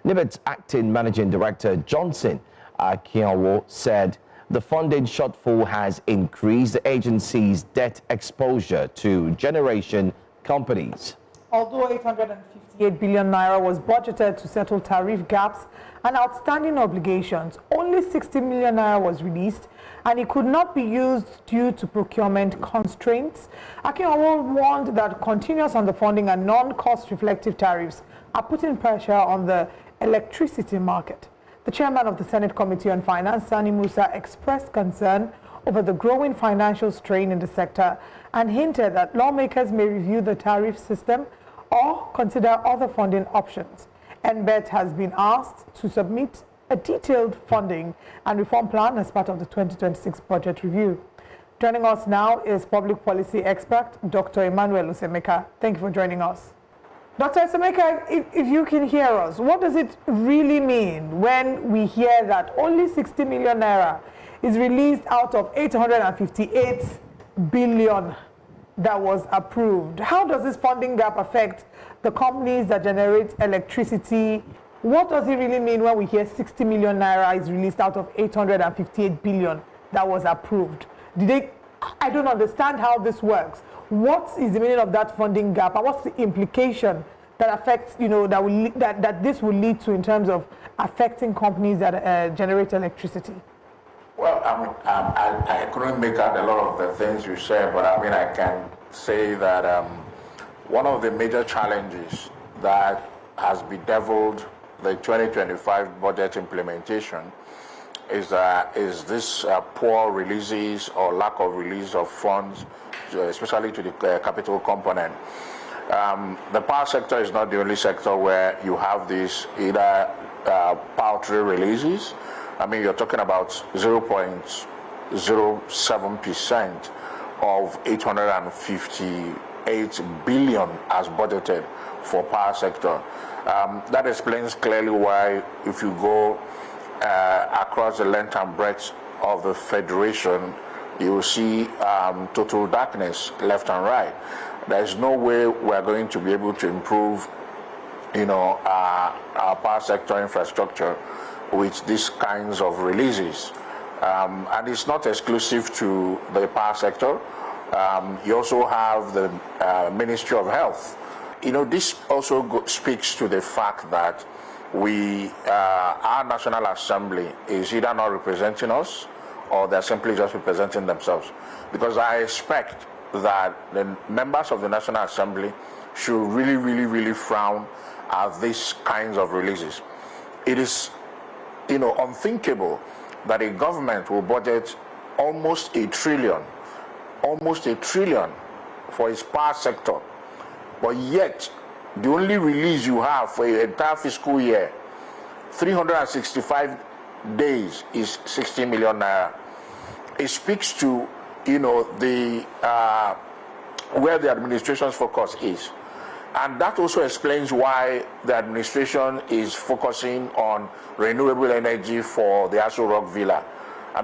NBET's acting managing director Johnson Akianwo said the funding shortfall has increased the agency's debt exposure to generation companies. Although 858 billion naira was budgeted to settle tariff gaps and outstanding obligations, only 60 million naira was released, and it could not be used due to procurement constraints. Akianwo warned that continuous underfunding and non-cost reflective tariffs are putting pressure on the electricity market. The chairman of the Senate Committee on Finance, Sani Musa, expressed concern over the growing financial strain in the sector and hinted that lawmakers may review the tariff system or consider other funding options. NBET has been asked to submit a detailed funding and reform plan as part of the 2026 budget review. Joining us now is public policy expert Dr Emmanuel Osemeka. Thank you for joining us. Dr. Osemeka, if you can hear us, what does it really mean when we hear that only 60 million naira is released out of 858 billion that was approved? How does this funding gap affect the companies that generate electricity? What does it really mean when we hear 60 million naira is released out of 858 billion that was approved? I don't understand how this works. What is the meaning of that funding gap, and what's the implication that affects, that this will lead to in terms of affecting companies that generate electricity? Well, I couldn't make out a lot of the things you said, but I can say that one of the major challenges that has bedeviled the 2025 budget implementation is this poor releases or lack of release of funds, especially to the capital component. The power sector is not the only sector where you have these either paltry releases. You're talking about 0.07% of 858 billion as budgeted for power sector. That explains clearly why, if you go across the length and breadth of the federation, you will see total darkness left and right. There is no way we're going to be able to improve, our power sector infrastructure with these kinds of releases. And it's not exclusive to the power sector. You also have the Ministry of Health. This also speaks to the fact that our National Assembly is either not representing us or they're simply just representing themselves. Because I expect that the members of the National Assembly should really, really, really frown at these kinds of releases. It is, unthinkable that a government will budget almost $1 trillion for its power sector, but yet the only release you have for your entire fiscal year, 365 days, is 60 million naira. It speaks to, where the administration's focus is. And that also explains why the administration is focusing on renewable energy for the Aso Rock Villa.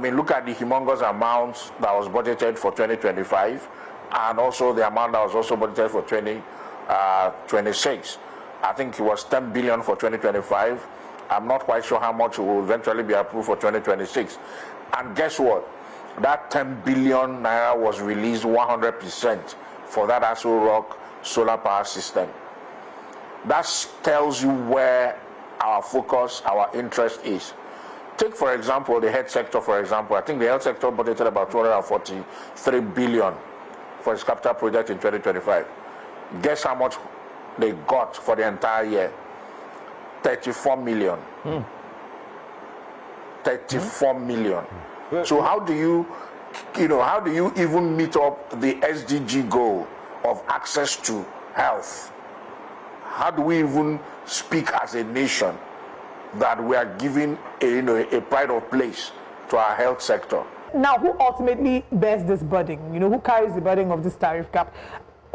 Look at the humongous amounts that was budgeted for 2025, and also the amount that was also budgeted for 2026. I think it was 10 billion for 2025. I'm not quite sure how much will eventually be approved for 2026. And guess what? That 10 billion naira was released 100% for that Aso Rock solar power system. That tells you where our focus, our interest is. Take, for example, the health sector, I think the health sector budgeted about 243 billion for its capital project in 2025. Guess how much they got for the entire year? 34 million. 34 million. So how do you even meet up the SDG goal of access to health? How do we even speak as a nation that we are giving a pride of place to our health sector? Now, who ultimately bears this burden? Who carries the burden of this tariff cap?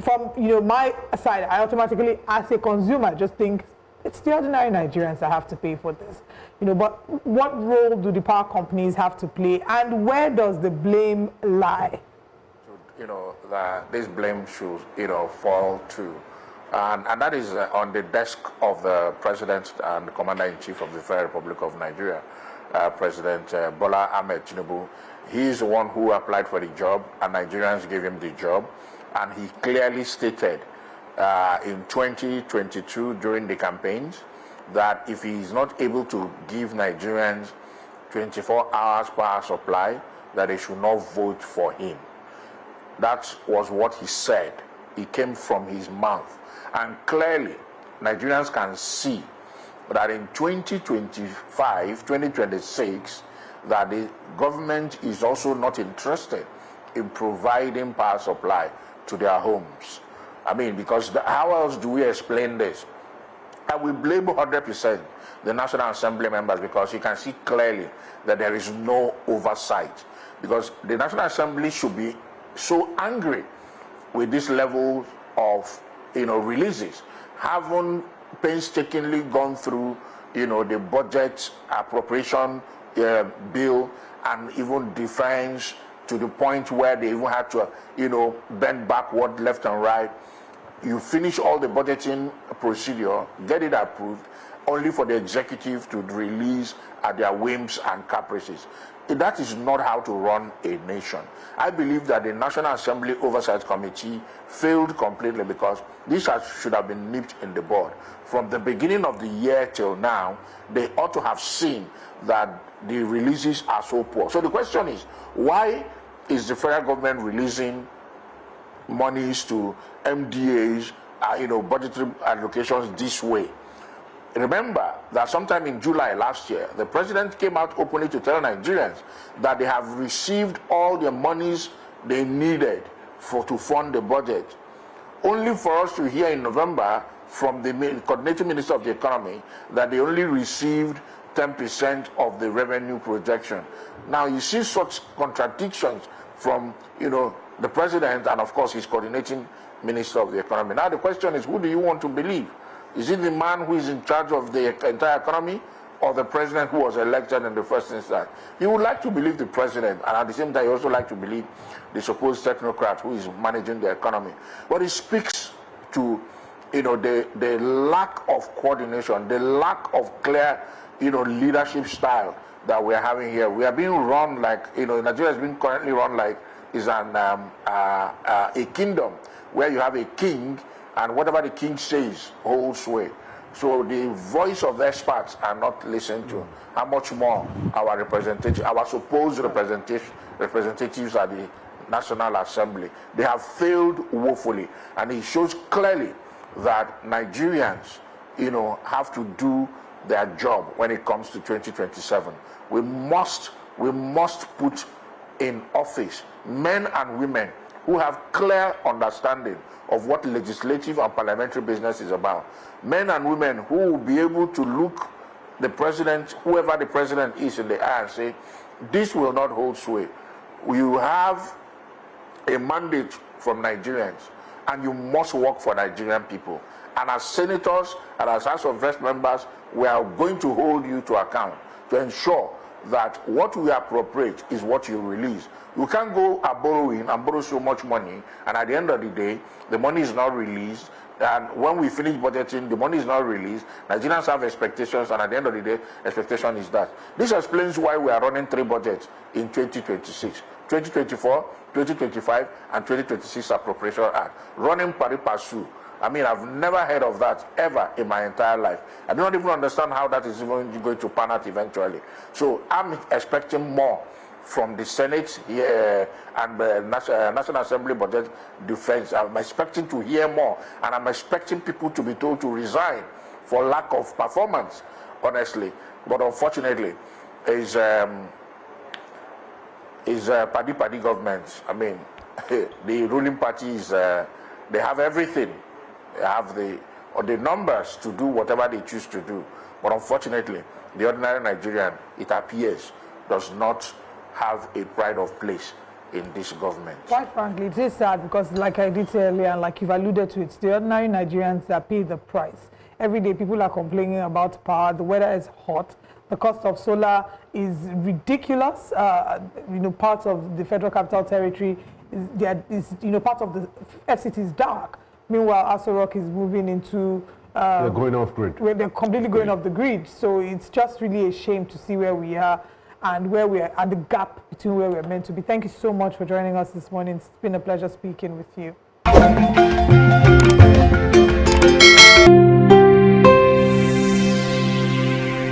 From my side, I automatically, as a consumer, just think it's the ordinary Nigerians that have to pay for this. But what role do the power companies have to play, and where does the blame lie? That this blame should fall to And that is on the desk of the President and the Commander-in-Chief of the Federal Republic of Nigeria, President Bola Ahmed Tinubu. He is the one who applied for the job, and Nigerians gave him the job. And he clearly stated in 2022 during the campaigns that if he is not able to give Nigerians 24 hours power supply, that they should not vote for him. That was what he said. It came from his mouth. And clearly, Nigerians can see that in 2025, 2026, that the government is also not interested in providing power supply to their homes. I mean, because how else do we explain this? And we blame 100% the National Assembly members, because you can see clearly that there is no oversight. Because the National Assembly should be so angry with this level of, releases, haven't painstakingly gone through, the budget appropriation bill, and even defense, to the point where they even had to, bend backward, left and right. You finish all the budgeting procedure, get it approved, only for the executive to release at their whims and caprices. That is not how to run a nation. I believe that the National Assembly Oversight Committee failed completely, because this should have been nipped in the bud. From the beginning of the year till now, they ought to have seen that the releases are so poor. So the question is, why is the federal government releasing monies to MDAs, budgetary allocations this way? Remember that sometime in July last year, the president came out openly to tell Nigerians that they have received all the monies they needed to fund the budget. Only for us to hear in November from the coordinating minister of the economy that they only received 10% of the revenue projection. Now you see such contradictions from, the president and of course his coordinating minister of the economy. Now the question is, who do you want to believe? Is it the man who is in charge of the entire economy, or the president who was elected in the first instance? You would like to believe the president, and at the same time you also like to believe the supposed technocrat who is managing the economy. But it speaks to, the lack of coordination, the lack of clear, leadership style that we are having here. We are being run like, Nigeria is being currently run like is a kingdom where you have a king, and whatever the king says holds sway. So the voice of the experts are not listened to. How much more our representatives, our supposed representatives at the National Assembly, they have failed woefully. And it shows clearly that Nigerians, have to do their job when it comes to 2027. We must put in office men and women who have clear understanding of what legislative and parliamentary business is about. Men and women who will be able to look the president, whoever the president is, in the eye and say, this will not hold sway. You have a mandate from Nigerians, and you must work for Nigerian people. And as senators and as House of Reps members, we are going to hold you to account to ensure that what we appropriate is what you release. You can't go borrowing and borrow so much money, and at the end of the day, the money is not released. And when we finish budgeting, the money is not released. Nigerians have expectations, and at the end of the day, expectation is that. This explains why we are running 3 budgets in 2026. 2024, 2025, and 2026 Appropriation Act. Running pari passu. I mean, I've never heard of that ever in my entire life. I do not even understand how that is even going to pan out eventually. So I'm expecting more from the Senate here and the National Assembly Budget Defense. I'm expecting to hear more, and I'm expecting people to be told to resign for lack of performance, honestly. But unfortunately, is party government. I mean, the ruling party is, they have everything. They have the numbers to do whatever they choose to do. But unfortunately, the ordinary Nigerian, it appears, does not have a pride of place in this government. Quite frankly, it is sad, because like I did say earlier, and like you've alluded to, it's the ordinary Nigerians that pay the price. Every day people are complaining about power, the weather is hot, the cost of solar is ridiculous. Parts of the Federal Capital Territory is part of the FCT is dark. Meanwhile, Aso Rock is moving into... they're going off grid. Where they're completely going off the grid. So it's just really a shame to see where we are and where we are, and the gap between where we're meant to be. Thank you so much for joining us this morning. It's been a pleasure speaking with you.